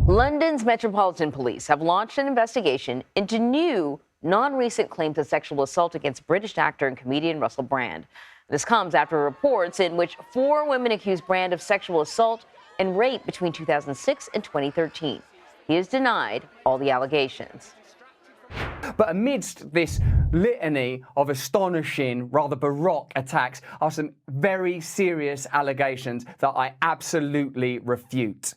London's Metropolitan Police have launched an investigation into new, non-recent claims of sexual assault against British actor and comedian Russell Brand. This comes after reports in which 4 women accused Brand of sexual assault and rape between 2006 and 2013. He has denied all the allegations. But amidst this litany of astonishing, rather baroque attacks are some very serious allegations that I absolutely refute.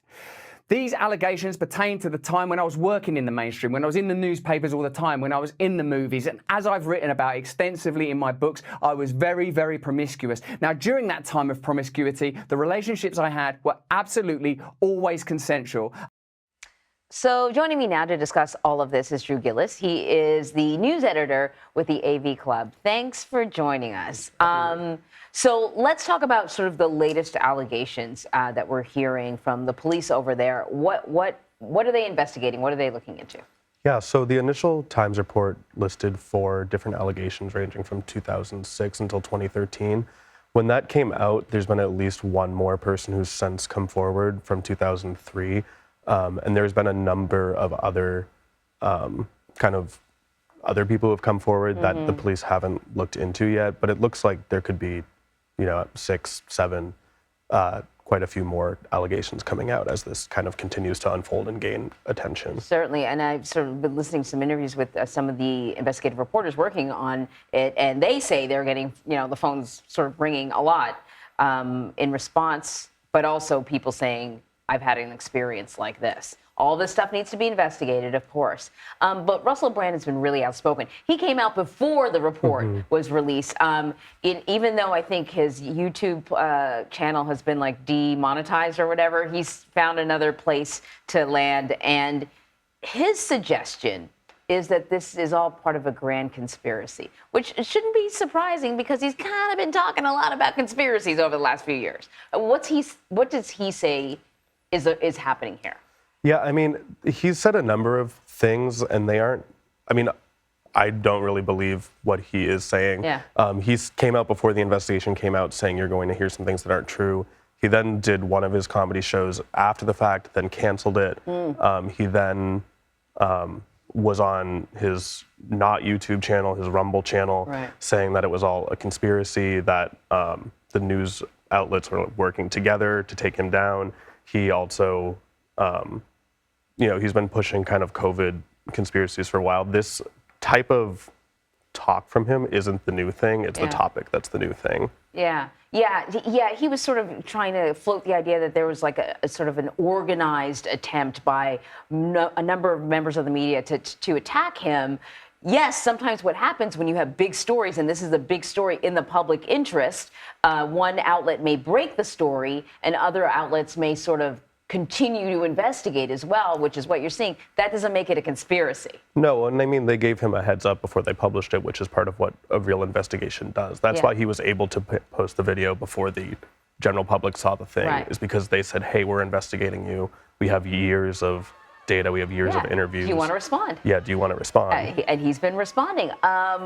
These allegations pertain to the time when I was working in the mainstream, when I was in the newspapers all the time, when I was in the movies, and as I've written about extensively in my books, I was very, very promiscuous. Now, during that time of promiscuity, the relationships I had were absolutely always consensual. So joining me now to discuss all of this is Drew Gillis. He is the news editor with the AV Club. Thanks for joining us. So let's talk about sort of the latest allegations that we're hearing from the police over there. What are they investigating? What are they looking into? Yeah, so the initial Times report listed 4 different allegations ranging from 2006 until 2013. When that came out, there's been at least one more person who's since come forward from 2003. And there's been a number of other other people who have come forward that the police haven't looked into yet. But it looks like there could be, 6, 7, quite a few more allegations coming out as this kind of continues to unfold and gain attention. Certainly, and I've sort of been listening to some interviews with some of the investigative reporters working on it, and they say they're getting, the phones sort of ringing a lot in response, but also people saying, I've had an experience like this. All this stuff needs to be investigated, of course. But Russell Brand has been really outspoken. He came out before the report was released. Even though I think his YouTube channel has been demonetized or whatever, he's found another place to land. And his suggestion is that this is all part of a grand conspiracy, which shouldn't be surprising because he's kind of been talking a lot about conspiracies over the last few years. What does he say is happening here? Yeah, I mean, he's said a number of things, and they aren't, I don't really believe what he is saying. Yeah. He's came out before the investigation came out saying you're going to hear some things that aren't true. He then did one of his comedy shows after the fact, then canceled it. He then was on his not YouTube channel, his Rumble channel, saying that it was all a conspiracy, that the news outlets were working together to take him down. He also, he's been pushing kind of COVID conspiracies for a while. This type of talk from him isn't the new thing. It's the topic that's the new thing. Yeah. He was sort of trying to float the idea that there was a sort of an organized attempt by a number of members of the media to attack him. Yes, sometimes what happens when you have big stories, and this is a big story in the public interest, one outlet may break the story and other outlets may sort of continue to investigate as well, which is what you're seeing. That doesn't make it a conspiracy. No, and they gave him a heads up before they published it, which is part of what a real investigation does. That's why he was able to post the video before the general public saw the thing, is because they said, hey, we're investigating you. We have years of data, we have years of interviews. Do you want to respond? Yeah, do you want to respond? And he's been responding.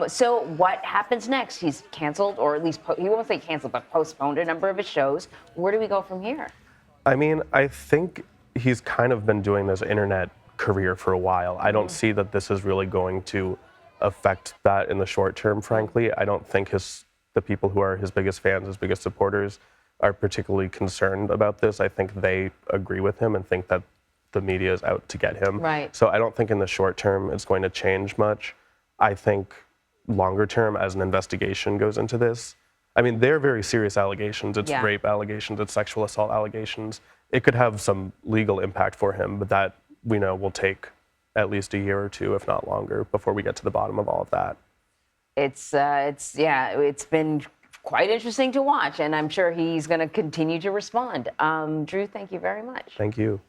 So what happens next? He's canceled, or at least, he won't say canceled, but postponed a number of his shows. Where do we go from here? I think he's kind of been doing this internet career for a while. I don't see that this is really going to affect that in the short term, frankly. I don't think the people who are his biggest fans, his biggest supporters, are particularly concerned about this. I think they agree with him and think that the media is out to get him. Right. So I don't think in the short term it's going to change much. I think longer term, as an investigation goes into this, they're very serious allegations. It's rape allegations, it's sexual assault allegations. It could have some legal impact for him, but that we know will take at least a year or 2, if not longer, before we get to the bottom of all of that. It's been quite interesting to watch, and I'm sure he's going to continue to respond. Drew, thank you very much. Thank you.